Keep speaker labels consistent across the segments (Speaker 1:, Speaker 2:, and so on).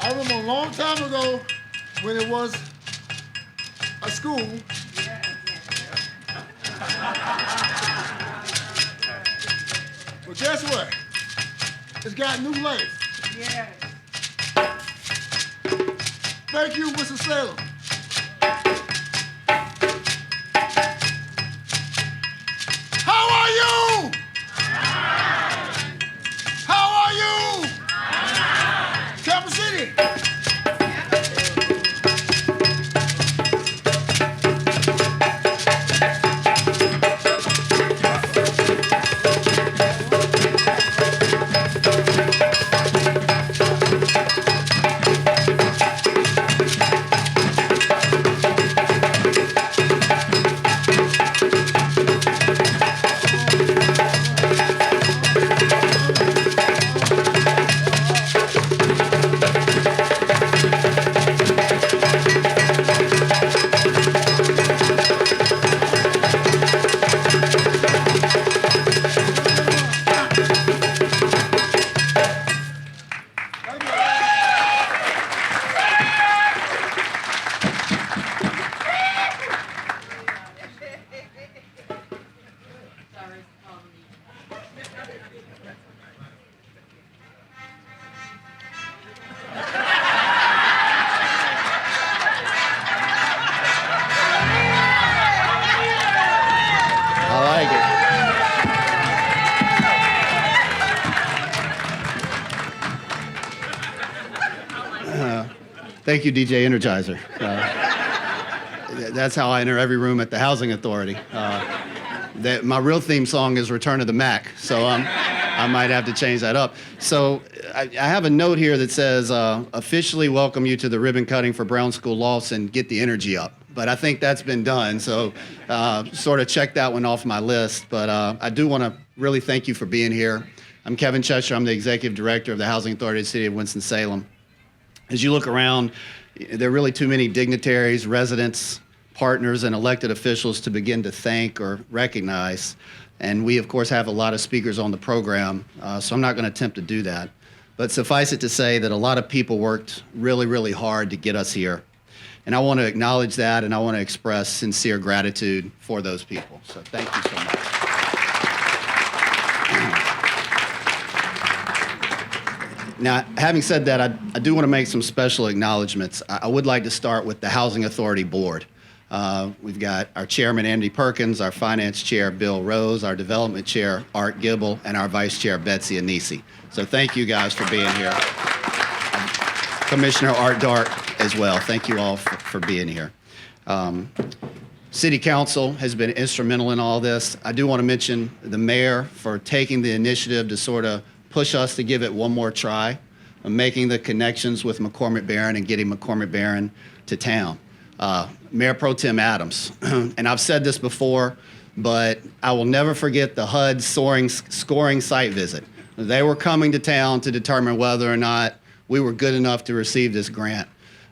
Speaker 1: I remember a long time ago when it was a school. But guess what? It's got new life.
Speaker 2: Yes.
Speaker 1: Thank you, Winston-Salem. How are you? How are you? Capital City.
Speaker 3: Thank you, DJ Energizer. That's how I enter every room at the Housing Authority. My real theme song is Return of the Mac, so I might have to change that up. So I have a note here that says, officially welcome you to the ribbon cutting for Brown School Lofts and get the energy up. But I think that's been done, so sort of check that one off my list. But I do want to really thank you for being here. I'm Kevin Cheshire. I'm the Executive Director of the Housing Authority of the City of Winston-Salem. As you look around, there are really too many dignitaries, residents, partners, and elected officials to begin to thank or recognize. And we, of course, have a lot of speakers on the program, so I'm not going to attempt to do that. But suffice it to say that a lot of people worked really, really hard to get us here. And I want to acknowledge that, and I want to express sincere gratitude for those people. So thank you so much. Now, having said that, I do want to make some special acknowledgments. I would like to start with the Housing Authority Board. We've got our chairman, Andy Perkins, our finance chair, Bill Rose, our development chair, Art Gibble, and our vice chair, Betsy Anisi. So thank you guys for being here. Commissioner Art Dart as well. Thank you all for being here. City Council has been instrumental in all this. I do want to mention the mayor for taking the initiative to sort of push us to give it one more try, making the connections with McCormack Baron and getting McCormack Baron to town. Mayor Pro Tem Adams, and I've said this before, but I will never forget the HUD scoring site visit. They were coming to town to determine whether or not we were good enough to receive this grant.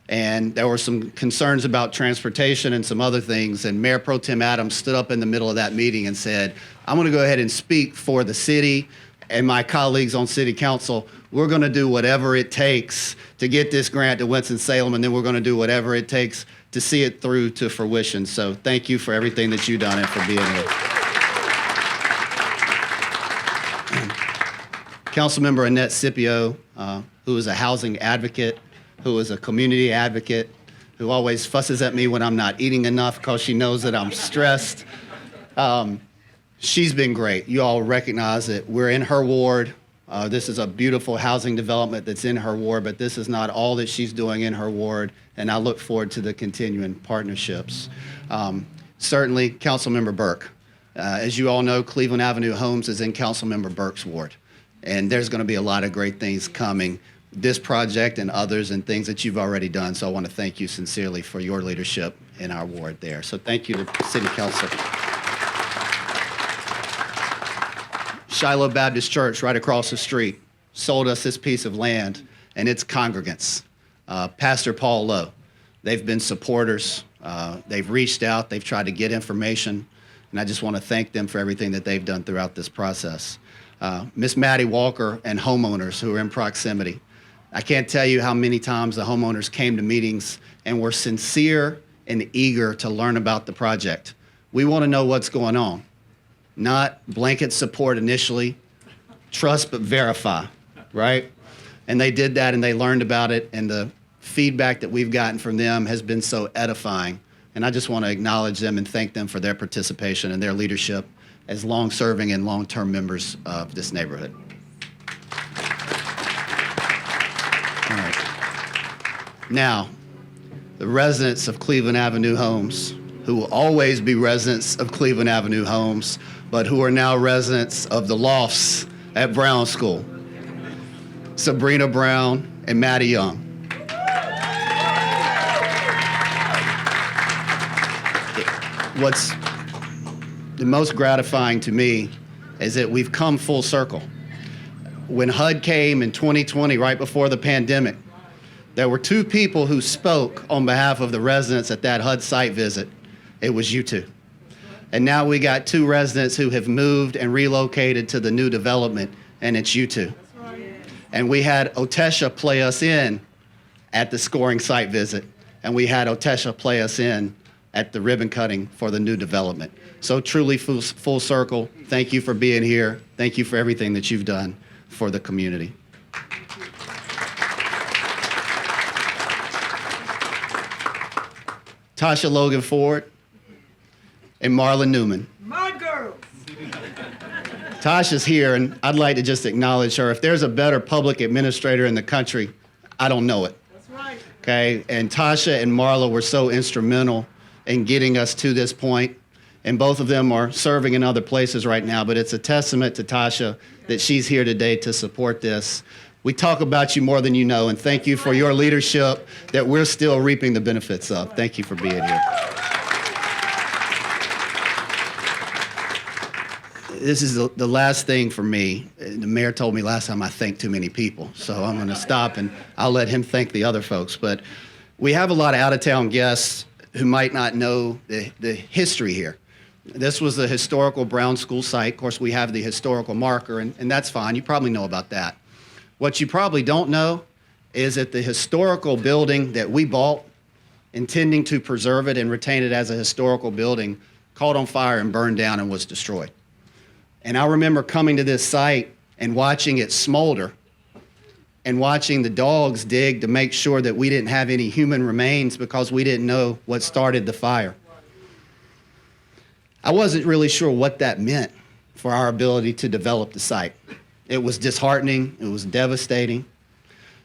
Speaker 3: And there were some concerns about transportation and some other things, and Mayor Pro Tem Adams stood up in the middle of that meeting and said, I'm gonna go ahead and speak for the city and my colleagues on City Council. We're gonna do whatever it takes to get this grant to Winston-Salem, and then we're gonna do whatever it takes to see it through to fruition. So thank you for everything that you've done and for being here. Councilmember Annette Scipio, who is a housing advocate, who is a community advocate, who always fusses at me when I'm not eating enough because she knows that I'm stressed. She's been great. You all recognize that we're in her ward. This is a beautiful housing development that's in her ward, but this is not all that she's doing in her ward, and I look forward to the continuing partnerships. Certainly, Councilmember Burke. As you all know, Cleveland Avenue Homes is in Councilmember Burke's ward, and there's going to be a lot of great things coming. This project and others and things that you've already done, so I want to thank you sincerely for your leadership in our ward there. So thank you to City Council. Shiloh Baptist Church right across the street sold us this piece of land and its congregants. Pastor Paul Lowe, they've been supporters. They've reached out, they've tried to get information, and I just want to thank them for everything that they've done throughout this process. Miss Maddie Walker and homeowners who are in proximity. I can't tell you how many times the homeowners came to meetings and were sincere and eager to learn about the project. We want to know what's going on, not blanket support initially, trust but verify, right? And they did that and they learned about it, and the feedback that we've gotten from them has been so edifying. And I just want to acknowledge them and thank them for their participation and their leadership as long-serving and long-term members of this neighborhood. All right. Now, the residents of Cleveland Avenue Homes, who will always be residents of Cleveland Avenue Homes, but who are now residents of the Lofts at Brown School. Sabrina Brown and Maddie Young. What's the most gratifying to me is that we've come full circle. When HUD came in 2020, right before the pandemic, there were two people who spoke on behalf of the residents at that HUD site visit. It was you two. And now we got two residents who have moved and relocated to the new development, and it's you two. And we had Otesha play us in at the scoring site visit, and we had Otesha play us in at the ribbon cutting for the new development. So truly full circle. Thank you for being here. Thank you for everything that you've done for the community. Tasha Logan Ford and Marla Newman.
Speaker 2: My girl.
Speaker 3: Tasha's here, and I'd like to just acknowledge her. If there's a better public administrator in the country, I don't know it.
Speaker 2: That's right.
Speaker 3: Okay, and Tasha and Marla were so instrumental in getting us to this point, and both of them are serving in other places right now, but it's a testament to Tasha that she's here today to support this. We talk about you more than you know, and thank you for your leadership that we're still reaping the benefits of. Thank you for being here. This is the last thing for me. The mayor told me last time I thank too many people, so I'm going to stop and I'll let him thank the other folks. But we have a lot of out-of-town guests who might not know the history here. This was a historical Brown School site. Of course, we have the historical marker, and that's fine. You probably know about that. What you probably don't know is that the historical building that we bought, intending to preserve it and retain it as a historical building, caught on fire and burned down and was destroyed. And I remember coming to this site and watching it smolder and watching the dogs dig to make sure that we didn't have any human remains because we didn't know what started the fire. I wasn't really sure what that meant for our ability to develop the site. It was disheartening, it was devastating.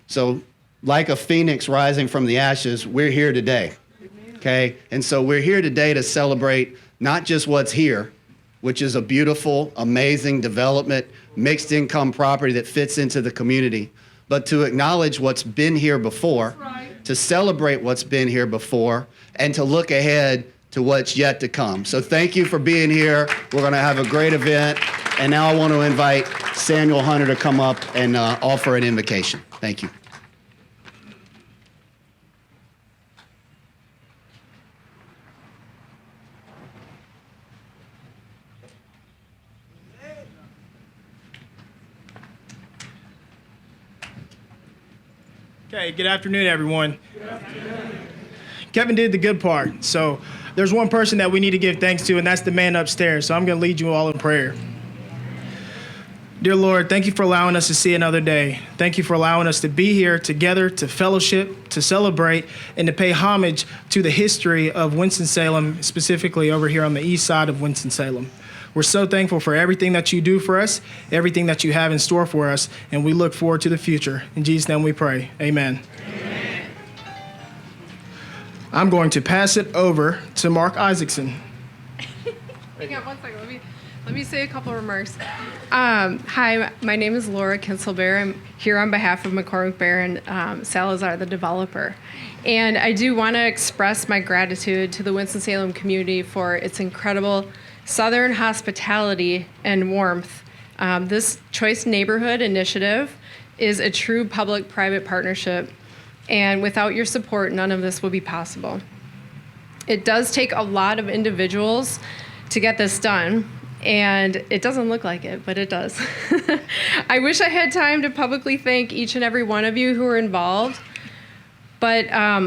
Speaker 3: So like a phoenix rising from the ashes, we're here today, okay? And so we're here today to celebrate not just what's here, which is a beautiful, amazing development, mixed income property that fits into the community, but to acknowledge what's been here before, to celebrate what's been here before, and to look ahead to what's yet to come. So thank you for being here. We're gonna have a great event. And now I want to invite Samuel Hunter to come up and offer an invocation. Thank you.
Speaker 2: Okay, good afternoon, everyone. Good afternoon. Kevin did the good part. So there's one person that we need to give thanks to, and that's the man upstairs. So I'm going to lead you all in prayer. Dear Lord, thank you for allowing us to see another day. Thank you for allowing us to be here together to fellowship, to celebrate, and to pay homage to the history of Winston-Salem, specifically over here on the east side of Winston-Salem. We're so thankful for everything that you do for us, everything that you have in store for us, and we look forward to the future. In Jesus' name we pray. Amen. Amen. I'm going to pass it over to Mark Isaacson.
Speaker 4: Hang on one second. Let me say a couple remarks. Hi, my name is Laura Kinselbear. I'm here on behalf of McCormack Baron Salazar, the developer. And I do want to express my gratitude to the Winston-Salem community for its incredible Southern hospitality and warmth. This Choice Neighborhood initiative is a true public-private partnership, and without your support, none of this would be possible. It does take a lot of individuals to get this done, And it doesn't look like it, but it does. I wish I had time to publicly thank each and every one of you who are involved, but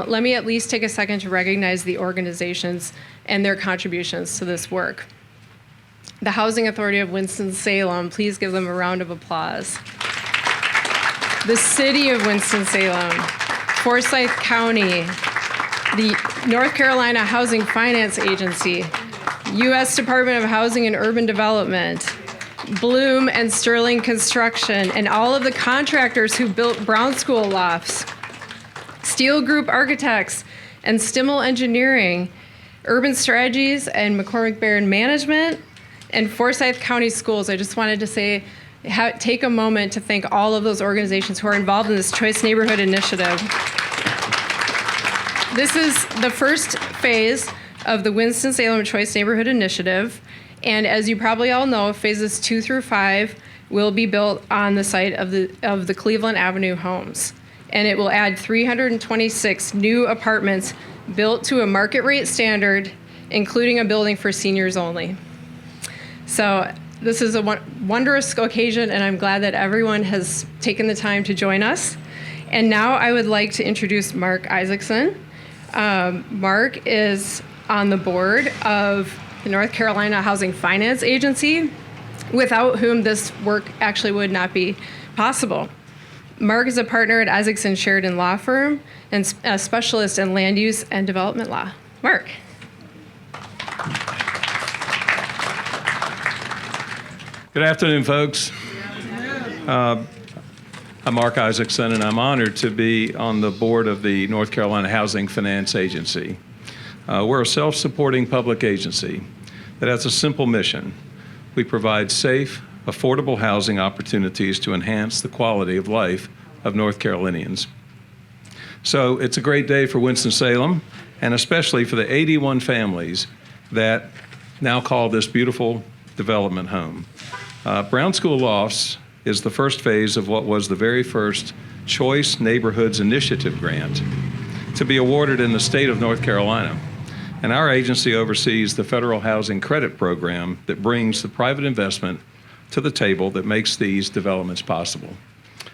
Speaker 4: let me at least take a second to recognize the organizations and their contributions to this work. The Housing Authority of Winston-Salem, please give them a round of applause. The City of Winston-Salem, Forsyth County, the North Carolina Housing Finance Agency, U.S. Department of Housing and Urban Development, Bloom and Sterling Construction, and all of the contractors who built Brown School Lofts, Steel Group Architects and Stimmel Engineering, Urban Strategies and McCormack Baron Management, and Forsyth County Schools. I just wanted to say, take a moment to thank all of those organizations who are involved in this Choice Neighborhood Initiative. This is the first phase of the Winston-Salem Choice Neighborhood Initiative. And as you probably all know, phases 2 through 5 will be built on the site of the Cleveland Avenue homes. And it will add 326 new apartments built to a market rate standard, including a building for seniors only. So this is a wondrous occasion, and I'm glad that everyone has taken the time to join us. And now I would like to introduce Mark Isaacson. Mark is on the board of the North Carolina Housing Finance Agency, without whom this work actually would not be possible. Mark is a partner at Isaacson Sheridan Law Firm and a specialist in land use and development law. Mark.
Speaker 5: Good afternoon, folks. I'm Mark Isaacson, and I'm honored to be on the board of the North Carolina Housing Finance Agency. We're a self-supporting public agency that has a simple mission. We provide safe, affordable housing opportunities to enhance the quality of life of North Carolinians. So it's a great day for Winston-Salem, and especially for the 81 families that now call this beautiful development home. Brown School Lofts is the first phase of what was the very first Choice Neighborhoods Initiative grant to be awarded in the state of North Carolina. And our agency oversees the federal housing credit program that brings the private investment to the table that makes these developments possible.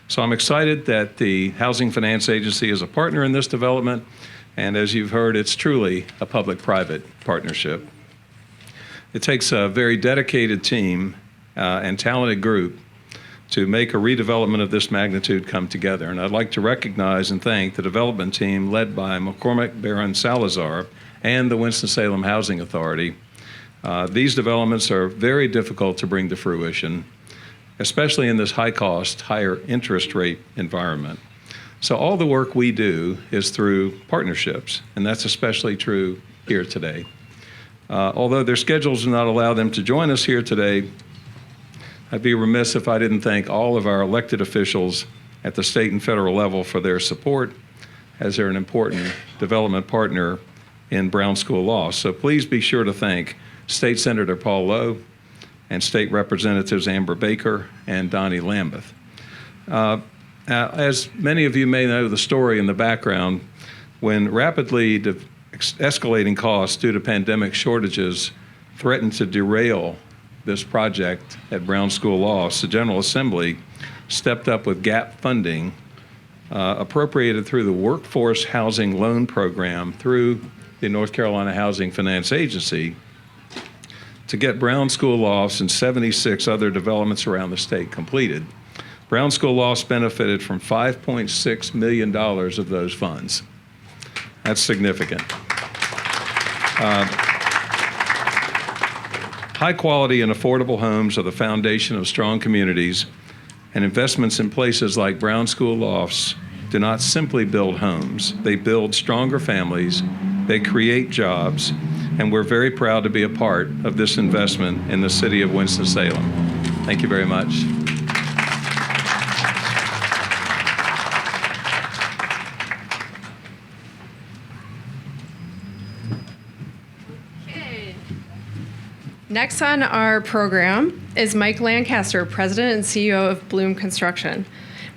Speaker 5: So I'm excited that the Housing Finance Agency is a partner in this development, and as you've heard, it's truly a public-private partnership. It takes a very dedicated team and talented group to make a redevelopment of this magnitude come together. And I'd like to recognize and thank the development team led by McCormack Baron Salazar and the Winston-Salem Housing Authority. These developments are very difficult to bring to fruition, especially in this high-cost, higher interest rate environment. So all the work we do is through partnerships, and that's especially true here today. Although their schedules do not allow them to join us here today, I'd be remiss if I didn't thank all of our elected officials at the state and federal level for their support, as they're an important development partner in Brown School Lofts. So please be sure to thank State Senator Paul Lowe and State Representatives Amber Baker and Donnie Lambeth. As many of you may know the story in the background, when rapidly escalating costs due to pandemic shortages threatened to derail this project at Brown School Lofts, the General Assembly stepped up with gap funding appropriated through the Workforce Housing Loan Program through the North Carolina Housing Finance Agency to get Brown School Lofts and 76 other developments around the state completed. Brown School Lofts benefited from $5.6 million of those funds. That's significant. High quality and affordable homes are the foundation of strong communities, and investments in places like Brown School Lofts do not simply build homes. They build stronger families, they create jobs, and we're very proud to be a part of this investment in the city of Winston-Salem. Thank you very much.
Speaker 4: Next on our program is Mike Lancaster, President and CEO of Bloom Construction.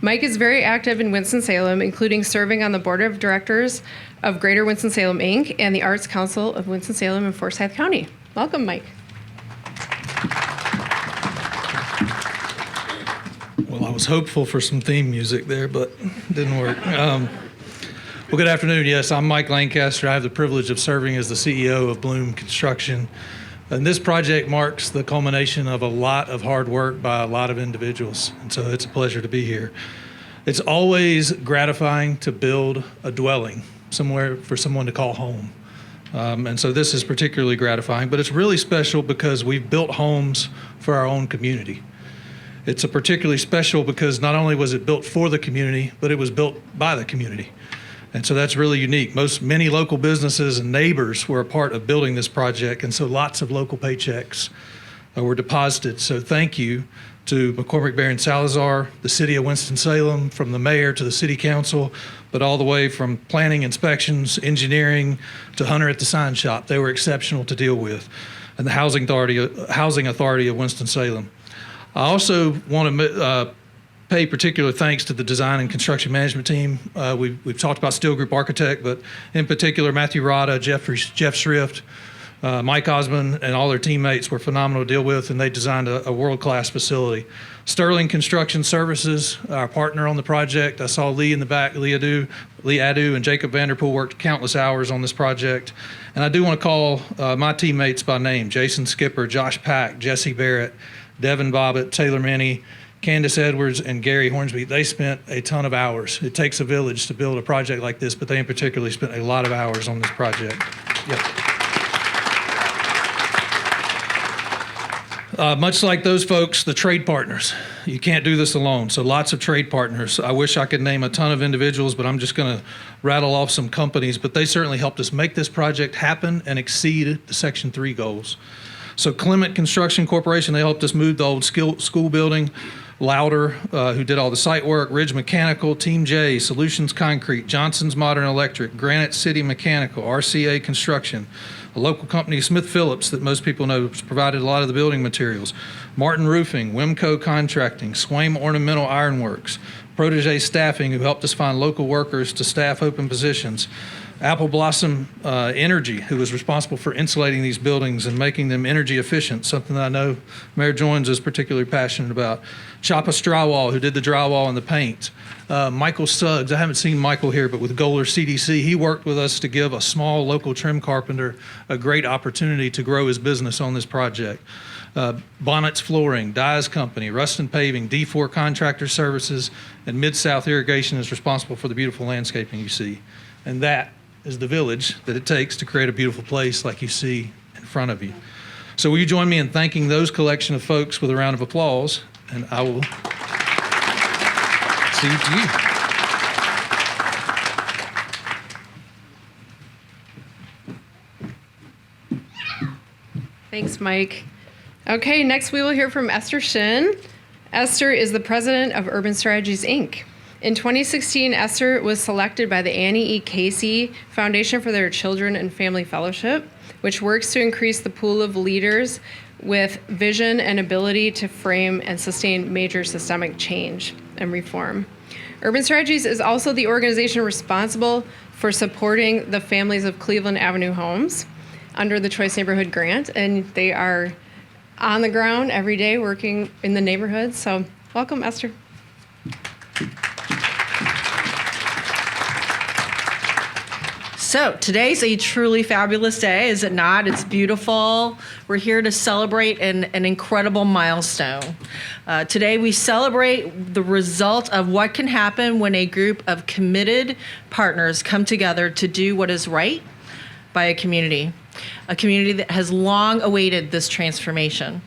Speaker 4: Mike is very active in Winston-Salem, including serving on the board of directors of Greater Winston-Salem, Inc. and the Arts Council of Winston-Salem and Forsyth County. Welcome, Mike.
Speaker 6: was hopeful for some theme music there, but didn't work. Well, good afternoon. Yes, I'm Mike Lancaster. I have the privilege of serving as the CEO of Bloom Construction. And this project marks the culmination of a lot of hard work by a lot of individuals. And so it's a pleasure to be here. It's always gratifying to build a dwelling somewhere for someone to call home. And so this is particularly gratifying, but it's really special because we've built homes for our own community. It's a particularly special because not only was it built for the community, but it was built by the community. And so that's really unique. Many local businesses and neighbors were a part of building this project, and so lots of local paychecks were deposited. So thank you to McCormack Baron Salazar, the city of Winston-Salem, from the mayor to the city council, but all the way from planning, inspections, engineering, to Hunter at the sign shop. They were exceptional to deal with, and the Housing Authority of Winston-Salem. I also want to pay particular thanks to the design and construction management team. We've talked about Steel Group Architect, but in particular, Matthew Rada, Jeff Schrift, Mike Osmond, and all their teammates were phenomenal to deal with, and they designed a world-class facility. Sterling Construction Services, our partner on the project. I saw Lee in the back, Lee Adu, and Jacob Vanderpool worked countless hours on this project. And I do want to call my teammates by name: Jason Skipper, Josh Pack, Jesse Barrett, Devin Bobbitt, Taylor Minnie, Candace Edwards, and Gary Hornsby. They spent a ton of hours. It takes a village to build a project like this, but they in particular spent a lot of hours on this project. Yep. Much like those folks, the trade partners. You can't do this alone, so lots of trade partners. I wish I could name a ton of individuals, but I'm just going to rattle off some companies, but they certainly helped us make this project happen and exceed the Section 3 goals. So Clement Construction Corporation, they helped us move the old school building. Louder, who did all the site work, Ridge Mechanical, Team J, Solutions Concrete, Johnson's Modern Electric, Granite City Mechanical, RCA Construction, a local company, Smith Phillips, that most people know provided a lot of the building materials, Martin Roofing, Wimco Contracting, Swaim Ornamental Ironworks, Protege Staffing, who helped us find local workers to staff open positions, Apple Blossom Energy, who was responsible for insulating these buildings and making them energy efficient, something that I know Mayor Joines is particularly passionate about. Choppa Drywall, who did the drywall and the paint. Michael Suggs, I haven't seen Michael here, but with Goler CDC, he worked with us to give a small local trim carpenter a great opportunity to grow his business on this project. Bonnets Flooring, Dyes Company, Rustin Paving, D4 Contractor Services, and Mid-South Irrigation is responsible for the beautiful landscaping you see. And that is the village that it takes to create a beautiful place like you see in front of you. So will you join me in thanking those collection of folks with a round of applause? And I will cede to you.
Speaker 4: Thanks, Mike. Okay, next we will hear from Esther Shin. Esther is the president of Urban Strategies, Inc. In 2016, Esther was selected by the Annie E. Casey Foundation for their Children and Family Fellowship, which works to increase the pool of leaders with vision and ability to frame and sustain major systemic change and reform. Urban Strategies is also the organization responsible for supporting the families of Cleveland Avenue homes under the Choice Neighborhood Grant, and they are on the ground every day working in the neighborhoods. So welcome, Esther.
Speaker 7: So today's a truly fabulous day, is it not? It's beautiful. We're here to celebrate an incredible milestone. Today we celebrate the result of what can happen when a group of committed partners come together to do what is right by a community that has long awaited this transformation.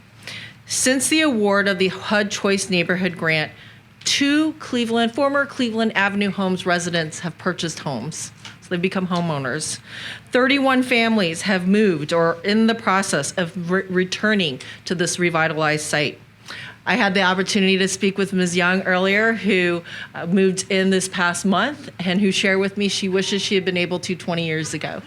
Speaker 7: Since the award of the HUD Choice Neighborhood Grant, 2 former Cleveland Avenue Homes residents have purchased homes. So they've become homeowners. 31 families have moved or are in the process of returning to this revitalized site. I had the opportunity to speak with Ms. Young earlier, who moved in this past month and who shared with me she wishes she had been able to 20 years ago.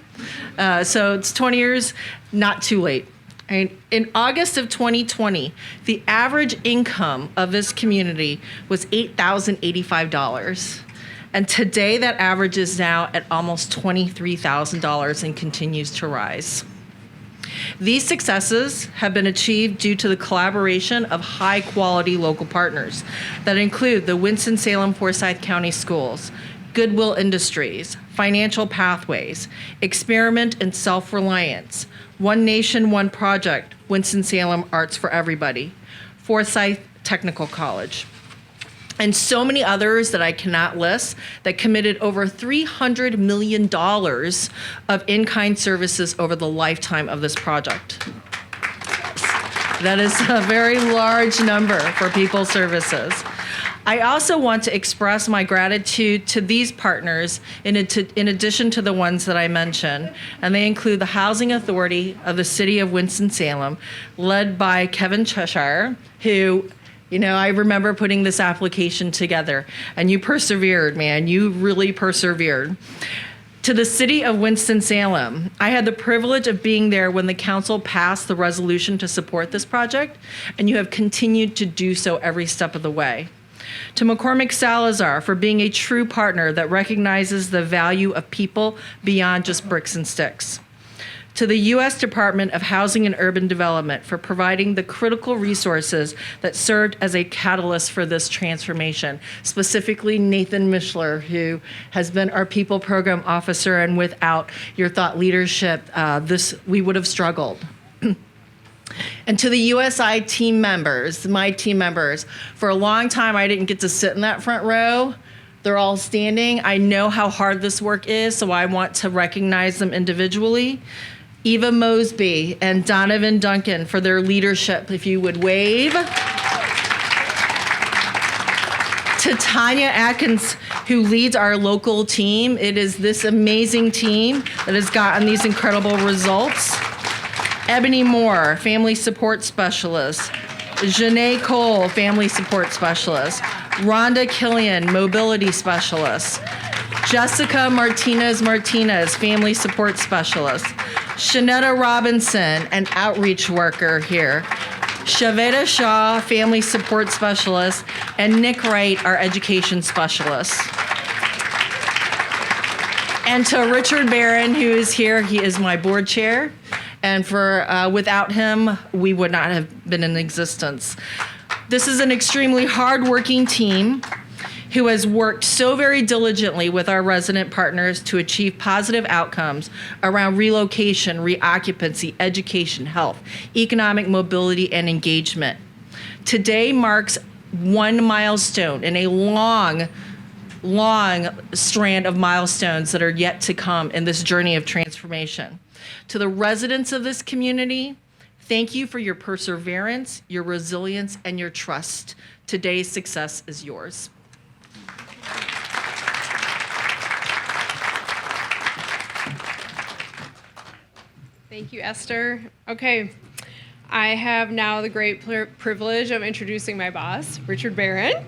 Speaker 7: So it's 20 years, not too late. In August of 2020, the average income of this community was $8,085. And today that average is now at almost $23,000 and continues to rise. These successes have been achieved due to the collaboration of high-quality local partners that include the Winston-Salem Forsyth County Schools, Goodwill Industries, Financial Pathways, Experiment and Self-Reliance, One Nation, One Project, Winston-Salem Arts for Everybody, Forsyth Technical College, and so many others that I cannot list that committed over $300 million of in-kind services over the lifetime of this project. That is a very large number for people services. I also want to express my gratitude to these partners in addition to the ones that I mentioned, and they include the Housing Authority of the City of Winston-Salem, led by Kevin Cheshire, who, I remember putting this application together, and you persevered, man. You really persevered. To the City of Winston-Salem, I had the privilege of being there when the council passed the resolution to support this project, and you have continued to do so every step of the way. To McCormack Salazar for being a true partner that recognizes the value of people beyond just bricks and sticks. To the U.S. Department of Housing and Urban Development for providing the critical resources that served as a catalyst for this transformation, specifically Nathan Mishler, who has been our People Program Officer, and without your thought leadership, we would have struggled. And to the USI team members, my team members, for a long time I didn't get to sit in that front row. They're all standing. I know how hard this work is, so I want to recognize them individually. Eva Mosby and Donovan Duncan for their leadership, if you would wave. To Tanya Atkins, who leads our local team. It is this amazing team that has gotten these incredible results. Ebony Moore, Family Support Specialist. Janae Cole, Family Support Specialist. Rhonda Killian, Mobility Specialist. Jessica Martinez, Family Support Specialist. Shanetta Robinson, an outreach worker here. Shaveda Shaw, Family Support Specialist. And Nick Wright, our Education Specialist. And to Richard Barron, who is here, he is my board chair. And without him, we would not have been in existence. This is an extremely hardworking team who has worked so very diligently with our resident partners to achieve positive outcomes around relocation, reoccupancy, education, health, economic mobility, and engagement. Today marks one milestone in a long strand of milestones that are yet to come in this journey of transformation. To the residents of this community, thank you for your perseverance, your resilience, and your trust. Today's success is yours.
Speaker 4: Thank you, Esther. Okay, I have now the great privilege of introducing my boss, Richard Barron.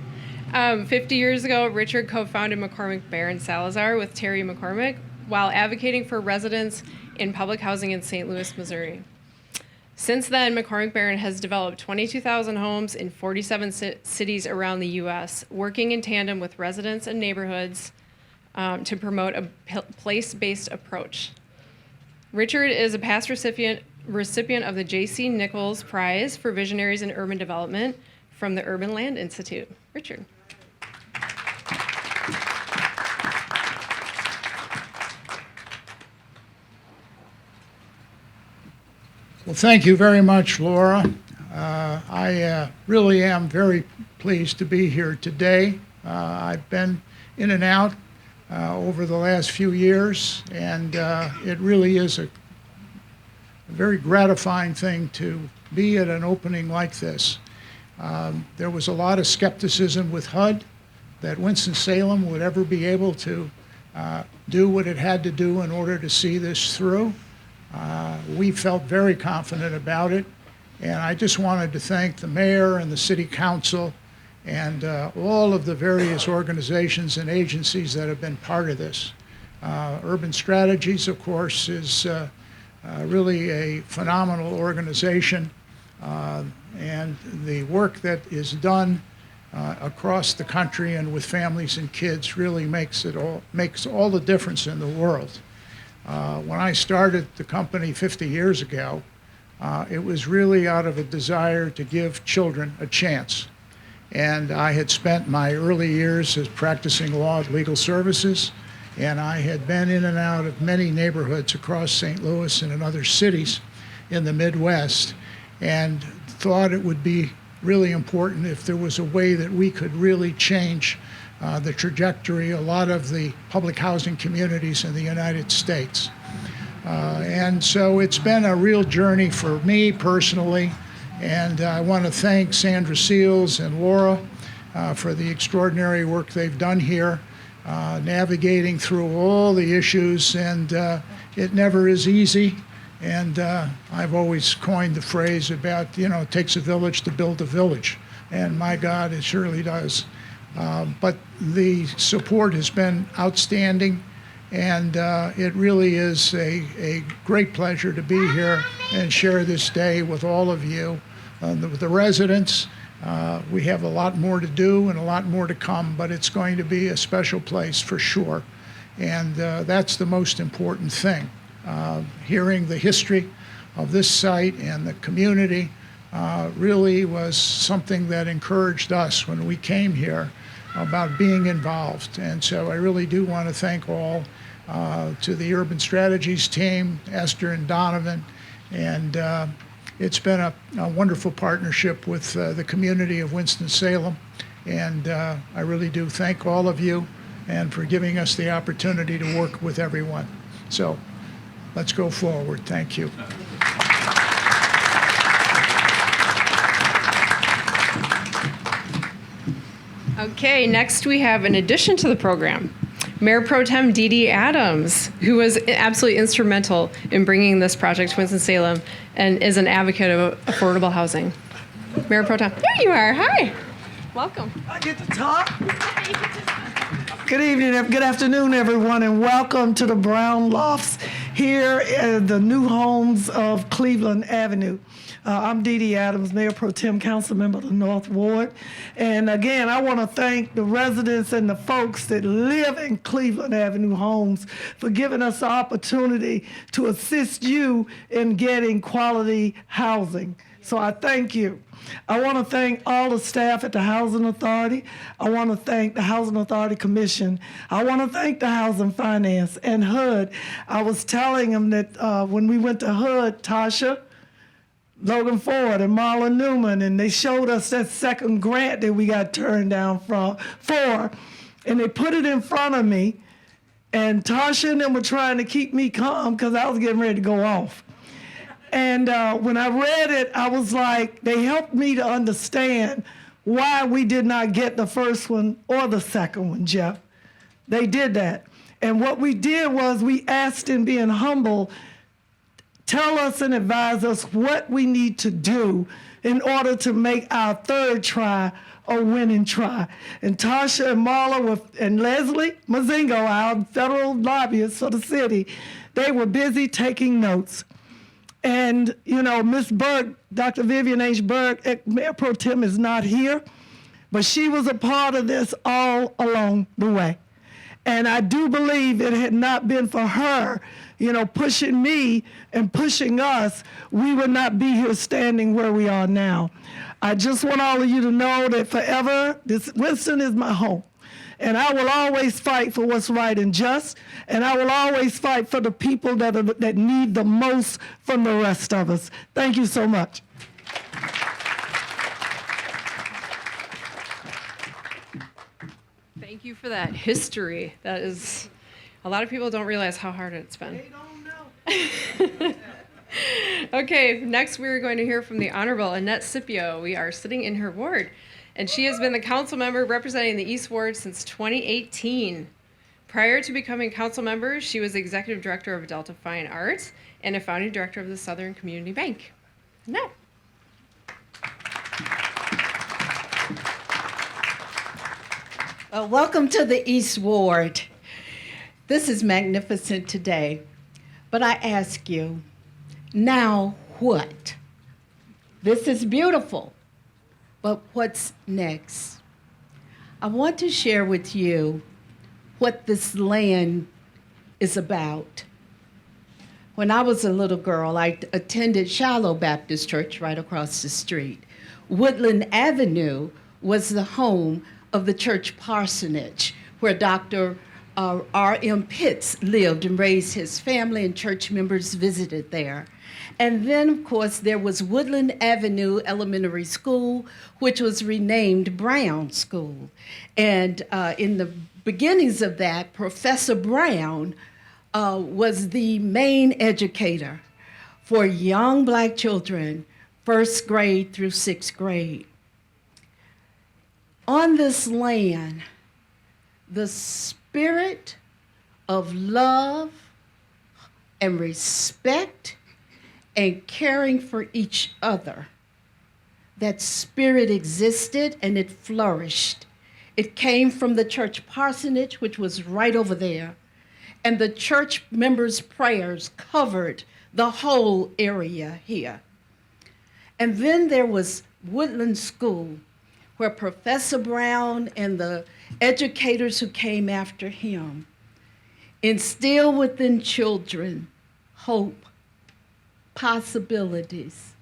Speaker 4: 50 years ago, Richard co-founded McCormack Baron Salazar with Terry McCormack while advocating for residents in public housing in St. Louis, Missouri. Since then, McCormack Baron has developed 22,000 homes in 47 cities around the U.S., working in tandem with residents and neighborhoods to promote a place-based approach. Richard is a past recipient of the J.C. Nichols Prize for Visionaries in Urban Development from the Urban Land Institute. Richard.
Speaker 8: Well, thank you very much, Laura. I really am very pleased to be here today. I've been in and out over the last few years, and it really is a very gratifying thing to be at an opening like this. There was a lot of skepticism with HUD that Winston-Salem would ever be able to do what it had to do in order to see this through. We felt very confident about it, and I just wanted to thank the mayor and the city council and all of the various organizations and agencies that have been part of this. Urban Strategies, of course, is really a phenomenal organization, and the work that is done across the country and with families and kids really makes all the difference in the world. When I started the company 50 years ago, it was really out of a desire to give children a chance. And I had spent my early years as practicing law at legal services, and I had been in and out of many neighborhoods across St. Louis and in other cities in the Midwest, and thought it would be really important if there was a way that we could really change the trajectory, a lot of the public housing communities in the United States. And so it's been a real journey for me personally, and I want to thank Sandra Seals and Laura for the extraordinary work they've done here, navigating through all the issues, and it never is easy. And I've always coined the phrase about, it takes a village to build a village, and my God, it surely does. But the support has been outstanding, and it really is a great pleasure to be here and share this day with all of you. The residents, we have a lot more to do and a lot more to come, but it's going to be a special place for sure. And that's the most important thing. Hearing the history of this site and the community really was something that encouraged us when we came here about being involved. And so I really do want to thank all to the Urban Strategies team, Esther and Donovan, and it's been a wonderful partnership with the community of Winston-Salem, and I really do thank all of you and for giving us the opportunity to work with everyone. So let's go forward. Thank you.
Speaker 4: Okay, next we have an addition to the program, Mayor Pro Tem D Adams, who was absolutely instrumental in bringing this project to Winston-Salem and is an advocate of affordable housing. Mayor Pro Tem, there you are. Hi. Welcome.
Speaker 9: I get to talk. Good evening, good afternoon, everyone, and welcome to the Brown Lofts here at the new homes of Cleveland Avenue. I'm D Adams, Mayor Pro Tem, Council Member of the North Ward. And again, I want to thank the residents and the folks that live in Cleveland Avenue homes for giving us the opportunity to assist you in getting quality housing. So I thank you. I want to thank all the staff at the Housing Authority. I want to thank the Housing Authority Commission. I want to thank the Housing Finance and HUD. I was telling them that when we went to HUD, Tasha, Logan Ford, and Marlon Newman, and they showed us that second grant that we got turned down for, and they put it in front of me, and Tasha and them were trying to keep me calm because I was getting ready to go off. And when I read it, I was like, they helped me to understand why we did not get the first one or the second one, Jeff. They did that. And what we did was we asked in being humble, tell us and advise us what we need to do in order to make our third try a winning try. And Tasha and Marla and Leslie Mazingo, our federal lobbyists for the city, they were busy taking notes. And, Ms. Burke, Dr. Vivian H. Burke, Mayor Pro Tem, is not here, but she was a part of this all along the way. And I do believe it had not been for her, pushing me and pushing us, we would not be here standing where we are now. I just want all of you to know that forever, Winston is my home. And I will always fight for what's right and just, and I will always fight for the people that need the most from the rest of us. Thank you so much.
Speaker 4: Thank you for that history. That is, a lot of people don't realize how hard it's been.
Speaker 9: They don't know.
Speaker 4: Okay, next we're going to hear from the Honorable Annette Scipio. We are sitting in her ward, and she has been the council member representing the East Ward since 2018. Prior to becoming council member, she was executive director of Delta Fine Arts and a founding director of the Southern Community Bank. Annette.
Speaker 10: Welcome to the East Ward. This is magnificent today, but I ask you, now what? This is beautiful, but what's next? I want to share with you what this land is about. When I was a little girl, I attended Shiloh Baptist Church right across the street. Woodland Avenue was the home of the church parsonage, where Dr. R.M. Pitts lived and raised his family, and church members visited there. And then, of course, there was Woodland Avenue Elementary School, which was renamed Brown School. And in the beginnings of that, Professor Brown was the main educator for young black children, first grade through sixth grade. On this land, the spirit of love and respect and caring for each other, that spirit existed and it flourished. It came from the church parsonage, which was right over there. And the church members' prayers covered the whole area here. And then there was Woodland School, where Professor Brown and the educators who came after him instilled within children hope, possibilities,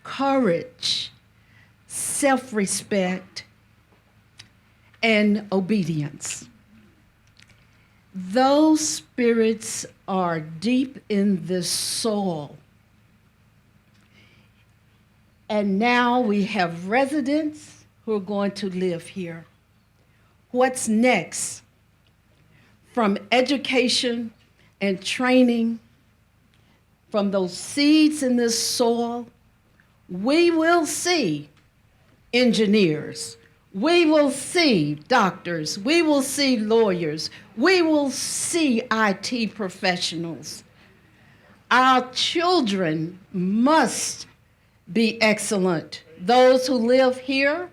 Speaker 10: courage, self-respect, and obedience. Those spirits are deep in this soil. And now we have residents who are going to live here. What's next? From education and training, from those seeds in this soil, we will see engineers. We will see doctors. We will see lawyers. We will see IT professionals. Our children must be excellent. Those who live here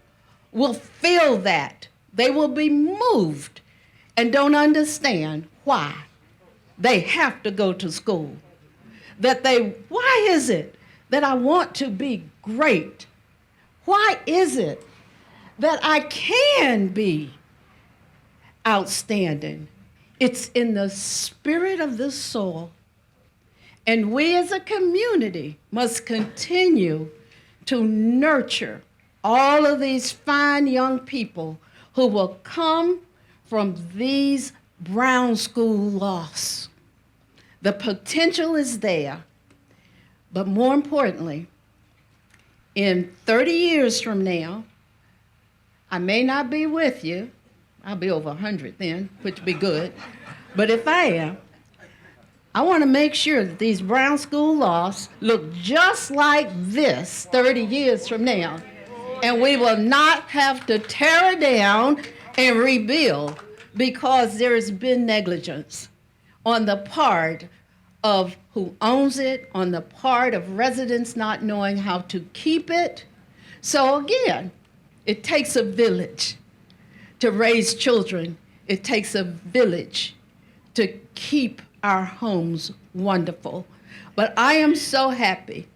Speaker 10: will feel that. They will be moved and don't understand why they have to go to school. Why is it that I want to be great? Why is it that I can be outstanding? It's in the spirit of this soul. And we as a community must continue to nurture all of these fine young people who will come from these Brown School Lofts. The potential is there, but more importantly, in 30 years from now, I may not be with you. I'll be over 100 then, which would be good. But if I am, I want to make sure that these Brown School Lofts look just like this 30 years from now. And we will not have to tear it down and rebuild because there has been negligence on the part of who owns it, on the part of residents not knowing how to keep it. So again, it takes a village to raise children. It takes a village to keep our homes wonderful. But I am so happy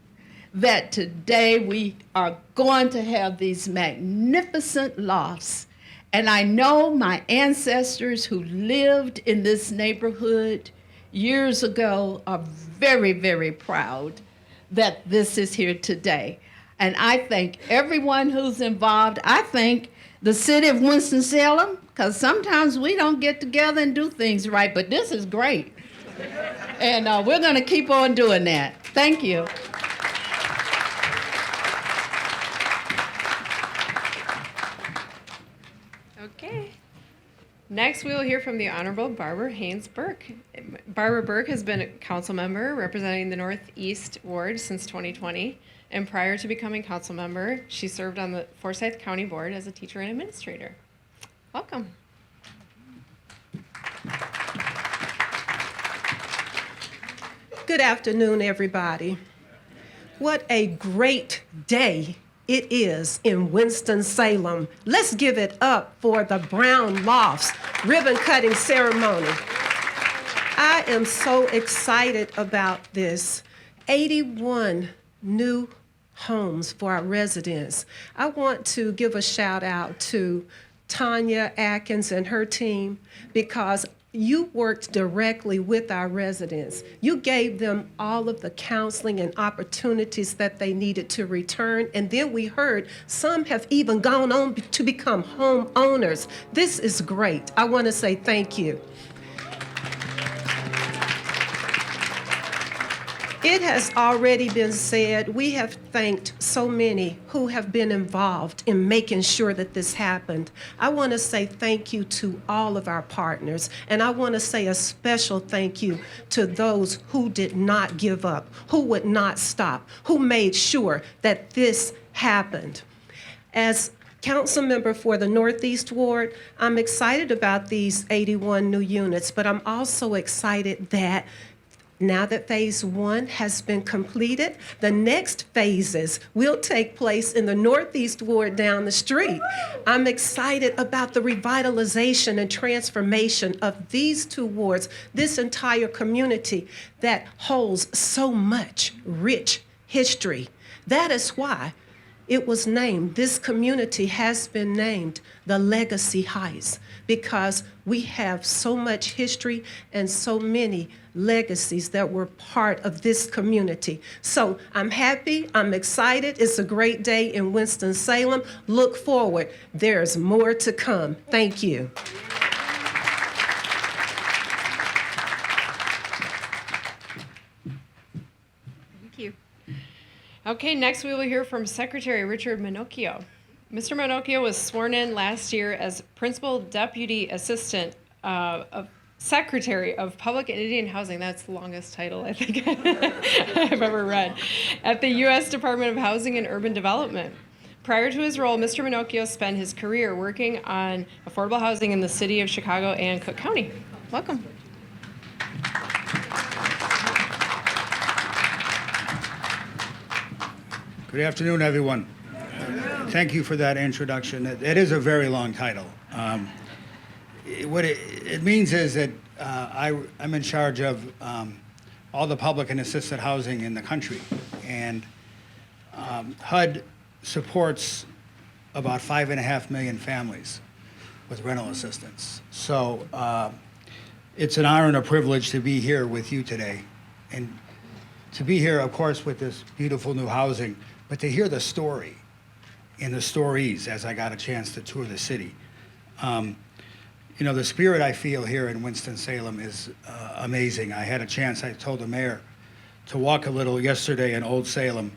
Speaker 10: that today we are going to have these magnificent lofts. And I know my ancestors who lived in this neighborhood years ago are very, very proud that this is here today. And I thank everyone who's involved. I thank the city of Winston-Salem, because sometimes we don't get together and do things right, but this is great. And we're going to keep on doing that. Thank you.
Speaker 4: Okay. Next, we will hear from the Honorable Barbara Haynes Burke. Barbara Burke has been a council member representing the Northeast Ward since 2020. And prior to becoming council member, she served on the Forsyth County Board as a teacher and administrator. Welcome.
Speaker 11: Good afternoon, everybody. What a great day it is in Winston-Salem. Let's give it up for the Brown Lofts ribbon cutting ceremony. I am so excited about this. 81 new homes for our residents. I want to give a shout out to Tanya Atkins and her team because you worked directly with our residents. You gave them all of the counseling and opportunities that they needed to return. And then we heard some have even gone on to become homeowners. This is great. I want to say thank you. It has already been said, we have thanked so many who have been involved in making sure that this happened. I want to say thank you to all of our partners, and I want to say a special thank you to those who did not give up, who would not stop, who made sure that this happened. As council member for the Northeast Ward, I'm excited about these 81 new units, but I'm also excited that now that phase 1 has been completed, the next phases will take place in the Northeast Ward down the street. I'm excited about the revitalization and transformation of these 2 wards, this entire community that holds so much rich history. That is why it was named, this community has been named the Legacy Heights, because we have so much history and so many legacies that were part of this community. So I'm happy, I'm excited. It's a great day in Winston-Salem. Look forward. There's more to come. Thank you.
Speaker 4: Thank you. Okay, next we will hear from Secretary Richard Monocchio. Mr. Monocchio was sworn in last year as Principal Deputy Assistant of Secretary of Public and Indian Housing. That's the longest title I think I've ever read, at the U.S. Department of Housing and Urban Development. Prior to his role, Mr. Monocchio spent his career working on affordable housing in the city of Chicago and Cook County. Welcome.
Speaker 12: Good afternoon, everyone. Thank you for that introduction. It is a very long title. What it means is that I'm in charge of all the public and assisted housing in the country. And HUD supports about 5.5 million families with rental assistance. So it's an honor and a privilege to be here with you today. And to be here, of course, with this beautiful new housing, but to hear the story and the stories as I got a chance to tour the city. You know, the spirit I feel here in Winston-Salem is amazing. I had a chance, I told the mayor, to walk a little yesterday in Old Salem,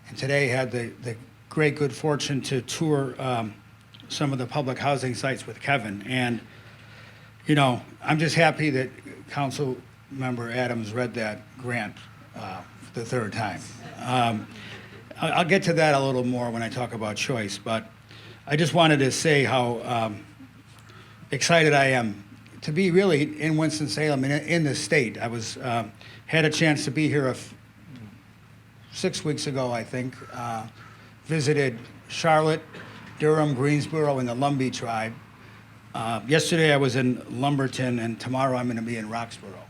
Speaker 12: and today had the great good fortune to tour some of the public housing sites with Kevin. And, you know, I'm just happy that Council Member Adams read that grant for the 3rd time. I'll get to that a little more when I talk about choice, but I just wanted to say how excited I am to be really in Winston-Salem, in the state. I was had a chance to be here 6 weeks ago, I think. Visited Charlotte, Durham, Greensboro, and the Lumbee tribe. Yesterday I was in Lumberton, and tomorrow I'm going to be in Roxborough.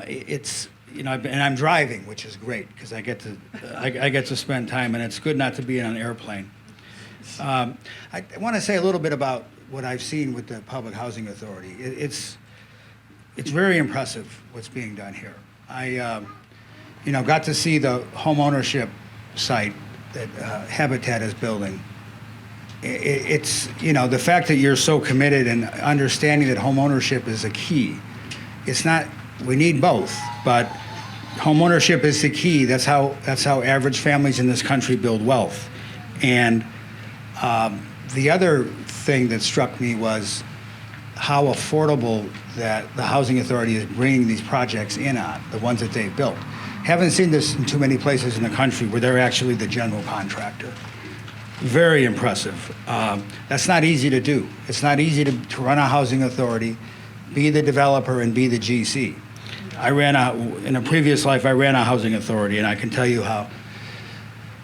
Speaker 12: It's, you know, and I'm driving, which is great because I get to spend time, and it's good not to be in an airplane. I want to say a little bit about what I've seen with the Public Housing Authority. It's very impressive what's being done here. I, you know, got to see the home ownership site that Habitat is building. It's, you know, the fact that you're so committed and understanding that home ownership is a key. It's not, we need both, but home ownership is the key. That's how average families in this country build wealth. And the other thing that struck me was how affordable that the Housing Authority is bringing these projects in on, the ones that they've built. Haven't seen this in too many places in the country where they're actually the general contractor. Very impressive. That's not easy to do. It's not easy to run a housing authority, be the developer, and be the GC. In a previous life, I ran a housing authority, and I can tell you how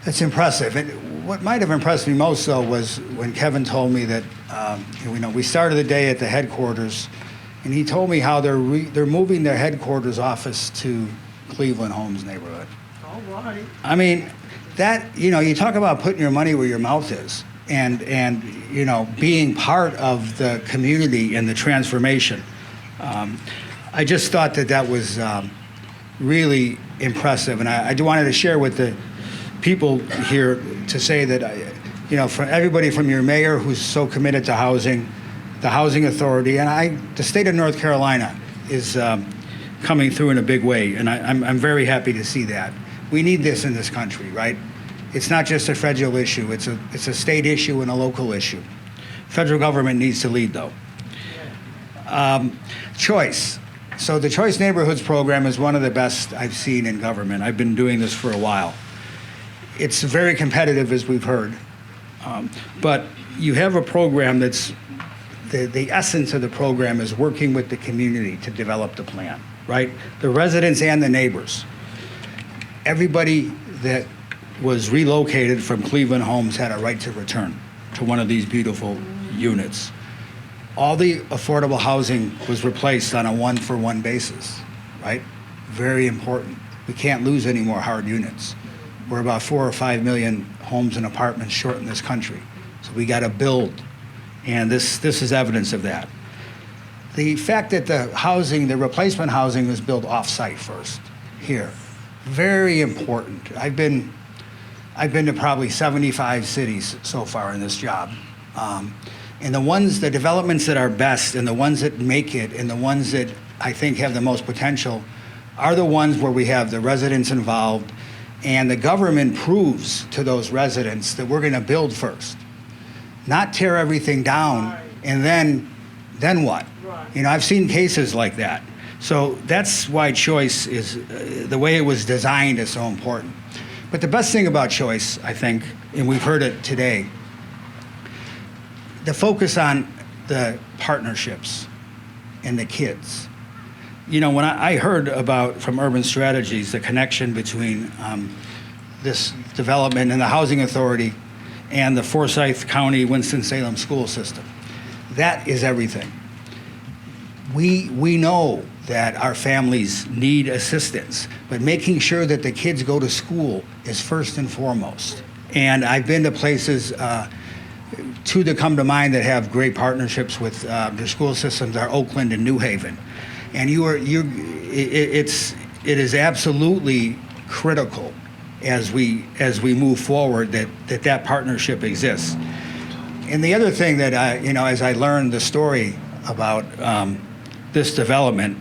Speaker 12: it's impressive. And what might have impressed me most, though, was when Kevin told me that, you know, we started the day at the headquarters, and he told me how they're moving their headquarters office to Cleveland Homes neighborhood.
Speaker 9: All right.
Speaker 12: I mean, that, you know, you talk about putting your money where your mouth is, and you know, being part of the community and the transformation. I just thought that that was really impressive, and I wanted to share with the people here to say that, from everybody from your mayor who's so committed to housing, the Housing Authority, and the state of North Carolina is coming through in a big way, and I'm very happy to see that. We need this in this country, right? It's not just a federal issue, it's a state issue and a local issue. Federal government needs to lead, though. Choice. So the Choice Neighborhoods program is one of the best I've seen in government. I've been doing this for a while. It's very competitive, as we've heard. But you have a program that's, the essence of the program is working with the community to develop the plan, right? The residents and the neighbors. Everybody that was relocated from Cleveland homes had a right to return to one of these beautiful units. All the affordable housing was replaced on a one-for-one basis, right? Very important. We can't lose any more hard units. We're about 4 or 5 million homes and apartments short in this country. So we got to build, and this is evidence of that. The fact that the replacement housing was built off-site first, here, very important. I've been to probably 75 cities so far in this job. And the developments that are best and the ones that make it and the ones that I think have the most potential are the ones where we have the residents involved and the government proves to those residents that we're going to build first, not tear everything down and then what? I've seen cases like that. So that's why choice is, the way it was designed is so important. But the best thing about choice, I think, and we've heard it today, the focus on the partnerships and the kids. When I heard from Urban Strategies, the connection between this development and the Housing Authority and the Forsyth County Winston-Salem school system, that is everything. We know that our families need assistance, but making sure that the kids go to school is first and foremost. And I've been to places, two that come to mind that have great partnerships with their school systems are Oakland and New Haven. And it is absolutely critical as we move forward that partnership exists. And the other thing that as I learned the story about this development,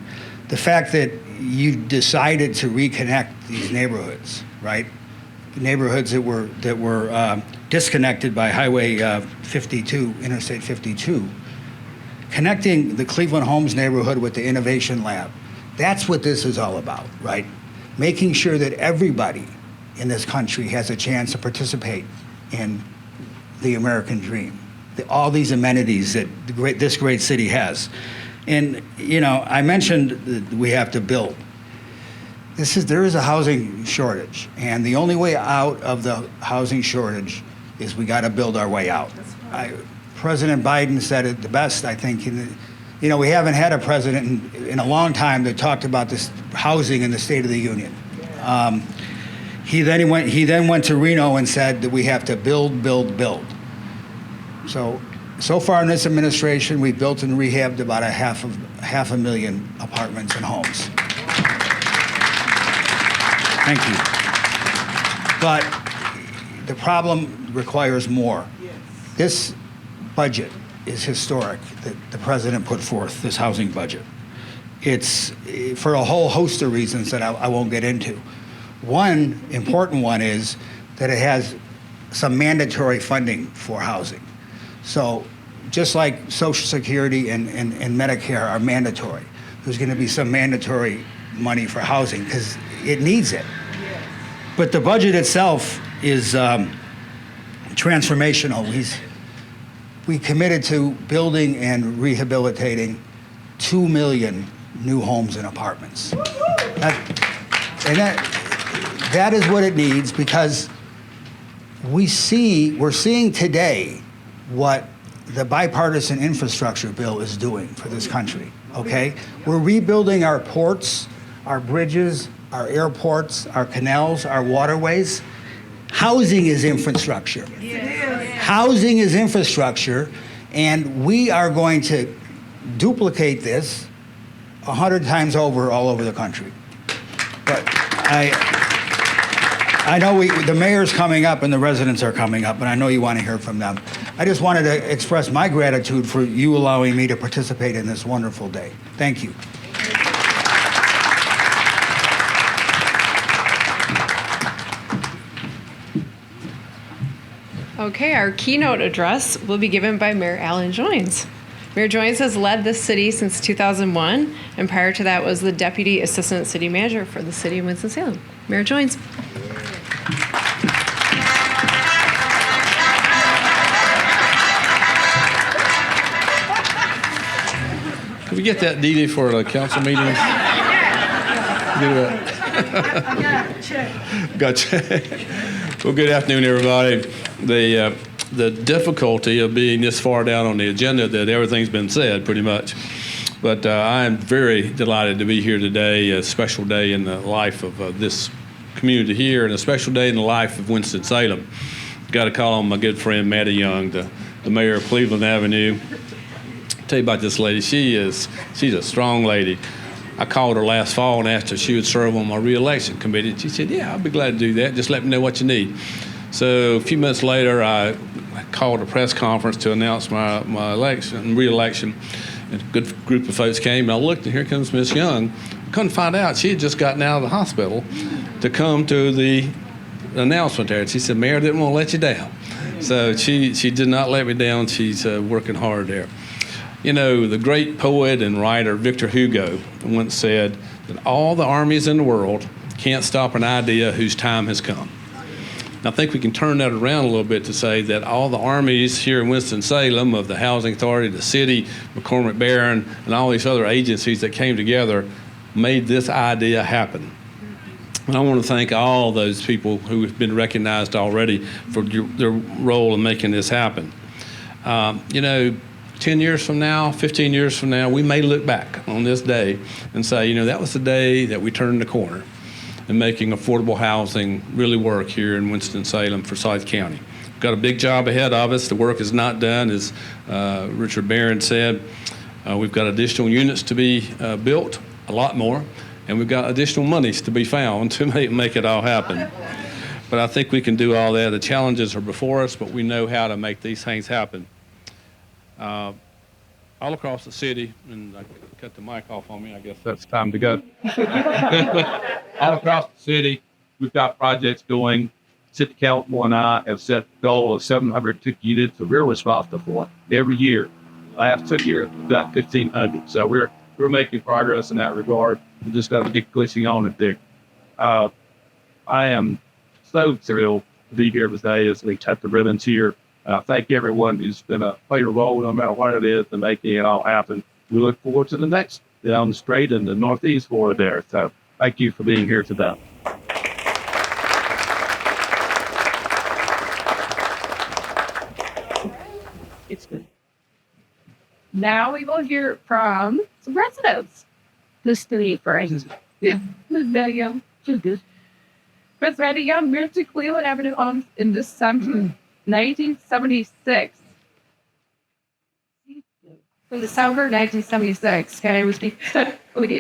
Speaker 12: the fact that you decided to reconnect these neighborhoods, right? Neighborhoods that were disconnected by Highway 52, Interstate 52, connecting the Cleveland Homes neighborhood with the Innovation Lab. That's what this is all about, right? Making sure that everybody in this country has a chance to participate in the American dream, all these amenities that this great city has. And, I mentioned that we have to build. There is a housing shortage, and the only way out of the housing shortage is we got to build our way out. President Biden said it the best, I think. We haven't had a president in a long time that talked about this housing in the State of the Union. He then went to Reno and said that we have to build, build, build. So far in this administration, we've built and rehabbed about half a million apartments and homes. Thank you. But the problem requires more. This budget is historic that the president put forth, this housing budget. It's for a whole host of reasons that I won't get into. One important one is that it has some mandatory funding for housing. So just like Social Security and Medicare are mandatory, there's going to be some mandatory money for housing because it needs it. But the budget itself is transformational. We committed to building and rehabilitating 2 million new homes and apartments. That is what it needs, because we're seeing today what the bipartisan infrastructure bill is doing for this country, okay? We're rebuilding our ports, our bridges, our airports, our canals, our waterways. Housing is infrastructure. Housing is infrastructure, and we are going to duplicate this 100 times over all over the country. But I know the mayor's coming up and the residents are coming up, and I know you want to hear from them. I just wanted to express my gratitude for you allowing me to participate in this wonderful day. Thank you.
Speaker 4: Okay, our keynote address will be given by Mayor Alan Joines. Mayor Joines has led this city since 2001, and prior to that was the Deputy Assistant City Manager for the city of Winston-Salem. Mayor Joines.
Speaker 13: Can we get that Dee Dee for the council meetings? Gotcha. Well, good afternoon, everybody. The difficulty of being this far down on the agenda that everything's been said pretty much. But I am very delighted to be here today, a special day in the life of this community here and a special day in the life of Winston-Salem. Got to call on my good friend Maddie Young, the mayor of Cleveland Avenue. Tell you about this lady. She's a strong lady. I called her last fall and asked her if she would serve on my re-election committee. And she said, yeah, I'll be glad to do that. Just let me know what you need. So a few months later, I called a press conference to announce my re-election. And a good group of folks came, and I looked, and here comes Miss Young. Couldn't find out she had just gotten out of the hospital to come to the announcement there. And she said, Mayor, didn't want to let you down. So she did not let me down. She's working hard there. You know, the great poet and writer Victor Hugo once said that all the armies in the world can't stop an idea whose time has come. And I think we can turn that around a little bit to say that all the armies here in Winston-Salem of the Housing Authority, the city, McCormack Baron, and all these other agencies that came together made this idea happen. And I want to thank all those people who have been recognized already for their role in making this happen. You know, 10 years from now, 15 years from now, we may look back on this day and say, you know, that was the day that we turned the corner in making affordable housing really work here in Winston-Salem, Forsyth County. We've got a big job ahead of us. The work is not done, as Richard Barron said. We've got additional units to be built, a lot more, and we've got additional monies to be found to make it all happen. But I think we can do all that. The challenges are before us, but we know how to make these things happen. All across the city, and I cut the mic off on me, I guess that's time to go. All across the city, we've got projects going. City Council and I have set the goal of 750 units that we're responsible for every year. Last 2 years, we've got 1,500. So we're making progress in that regard. We just got to keep pushing on it there. I am so thrilled to be here today as we cut the ribbons here. Thank everyone who's played a role, no matter what it is, in making it all happen. We look forward to the next down the street in the northeast border there. So thank you for being here today.
Speaker 14: It's good. Now we will hear from some residents. This to me first. Yeah. Very young. Good. Miss Randy Young moved to Cleveland Avenue in December 1976. From December 1976, okay, we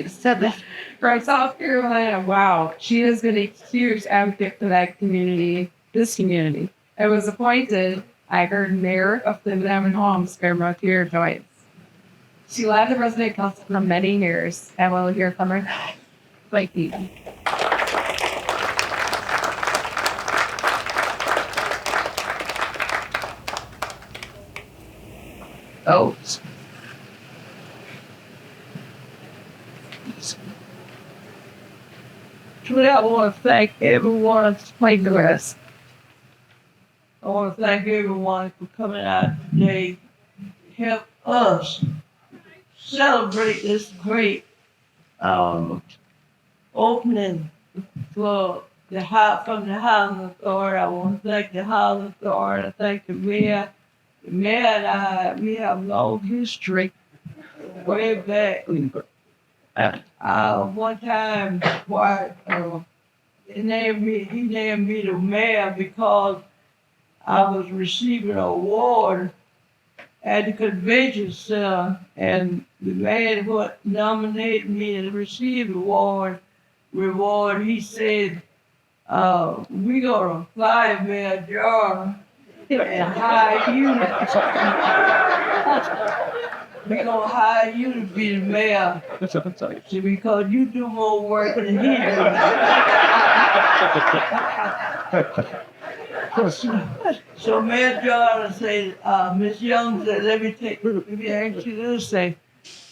Speaker 14: said that from South Carolina. Wow, she has been a huge advocate for that community, this community. I was appointed, I heard mayor of Cleveland Avenue Homes, Mayor Joines. She led the resident council for many years, and we'll hear from her. Thank you. Oh. Truly, I want to thank everyone for playing with us. I want to thank everyone for coming out today to help us celebrate this great opening for from the Housing Authority. I want to thank the Housing Authority. I thank the mayor. The mayor and I, we have a long history way back. One time, he named me the mayor because I was receiving an award at the convention center, and the man who nominated me and received the reward, he said, we gonna fly me a jar and hire you. We gonna hire you to be the mayor. See, because you do more work than he does. So Mayor Jordan said, Miss Young said, let me ask you this, say,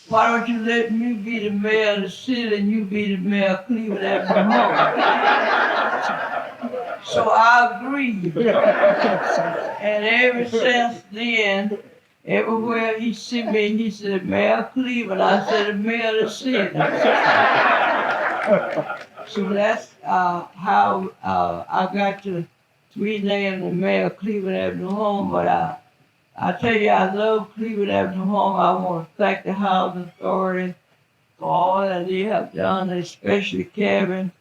Speaker 14: why don't you let me be the mayor of the city and you be the mayor of Cleveland Avenue? So I agreed. And ever since then, everywhere he see me, he said, Mayor of Cleveland. I said, the mayor of the city. So that's how I got to rename the mayor of Cleveland Avenue Home. But I tell you, I love Cleveland Avenue Home. I want to thank the Housing Authority for all that they have done, especially Kevin.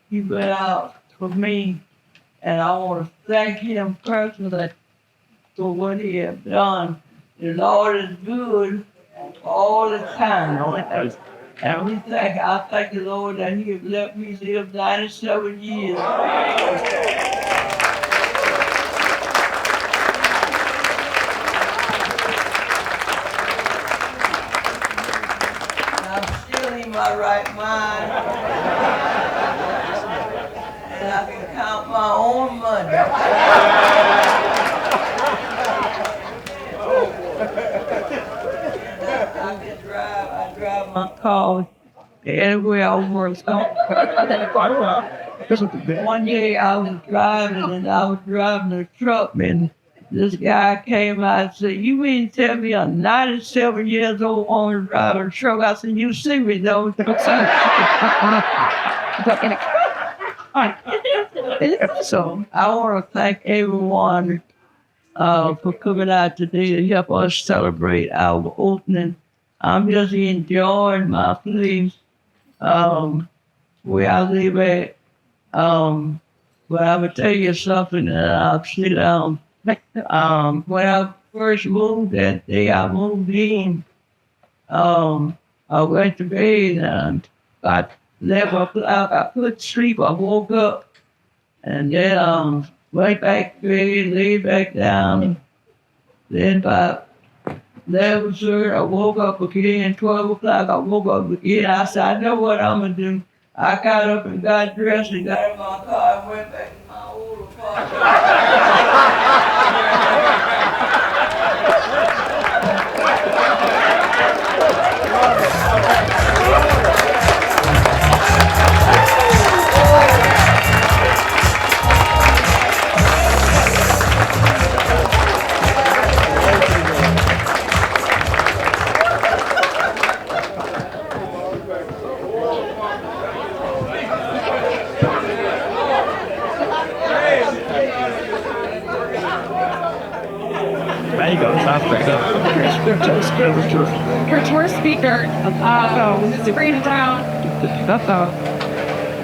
Speaker 14: He went out for me, and I want to thank him personally for what he has done. The Lord is good all the time. And I thank the Lord that he has let me live 97 years. My right mind, and I can count my own money. I drive my car anywhere I work. One day I was driving a truck, and this guy came out and said, you mean to tell me a 97 years old woman driving a truck? I said, you see me though. So I want to thank everyone for coming out today to help us celebrate our opening. I'm just enjoying my place where I live at. But I will tell you something that I'll sit down. When I first moved that day, I moved in. I went to bed and at 11 o'clock, I couldn't sleep. I woke up and then went back to bed, laid back down. Then about 11:30, I woke up again. 12 o'clock, I woke up again. I said, I know what I'm going to do. I got up and got dressed and got in my car and went back to my old apartment. Your tour speaker, Sabrina Brown.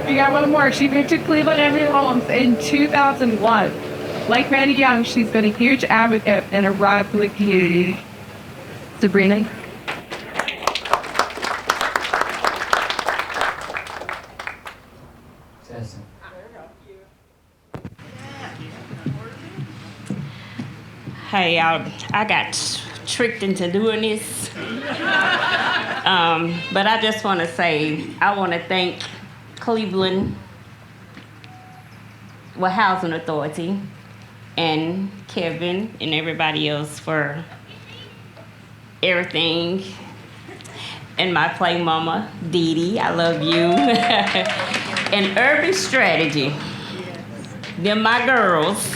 Speaker 14: We got one more. She moved to Cleveland Avenue Homes in 2001. Like Randy Young, she's been a huge advocate and a rock for the community. Sabrina.
Speaker 15: Hey, I got tricked into doing this. But I just want to say, I want to thank Cleveland Housing Authority and Kevin and everybody else for everything. And my play mama, Dee Dee, I love you. And Urban Strategy, they're my girls.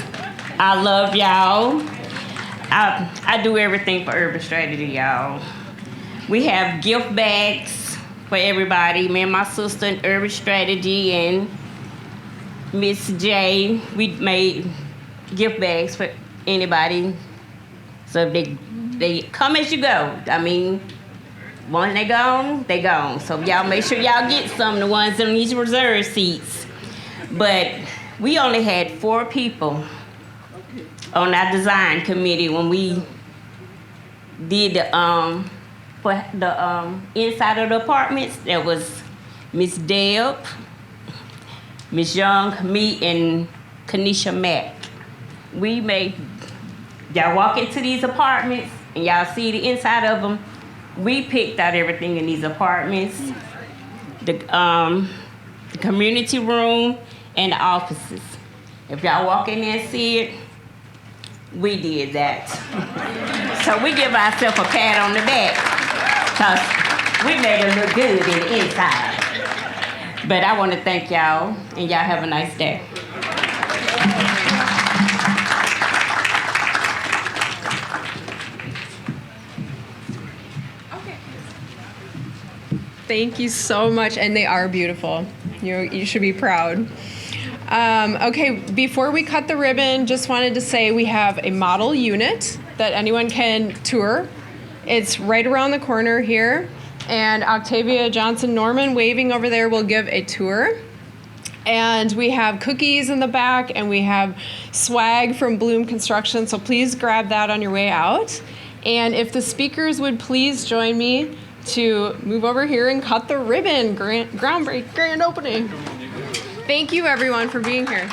Speaker 15: I love y'all. I do everything for Urban Strategy, y'all. We have gift bags for everybody. Me and my sister in Urban Strategy and Miss J, we made gift bags for anybody. So if they come as you go. I mean, once they gone. So y'all make sure y'all get some, the ones in these reserve seats. But we only had 4 people on our design committee when we did for the inside of the apartments. There was Miss Deb, Miss Young, me, and Kanisha Mack. We made y'all walk into these apartments and y'all see the inside of them. We picked out everything in these apartments, the community room and the offices. If y'all walk in there and see it, we did that. So we give ourselves a pat on the back because we made it look good in the inside. But I want to thank y'all, and y'all have a nice day.
Speaker 4: Thank you so much, and they are beautiful. You should be proud. Okay, before we cut the ribbon, just wanted to say we have a model unit that anyone can tour. It's right around the corner here, and Octavia Johnson Norman waving over there will give a tour. And we have cookies in the back, and we have swag from Bloom Construction, so please grab that on your way out. And if the speakers would please join me to move over here and cut the ribbon. Grand opening. Thank you everyone for being here.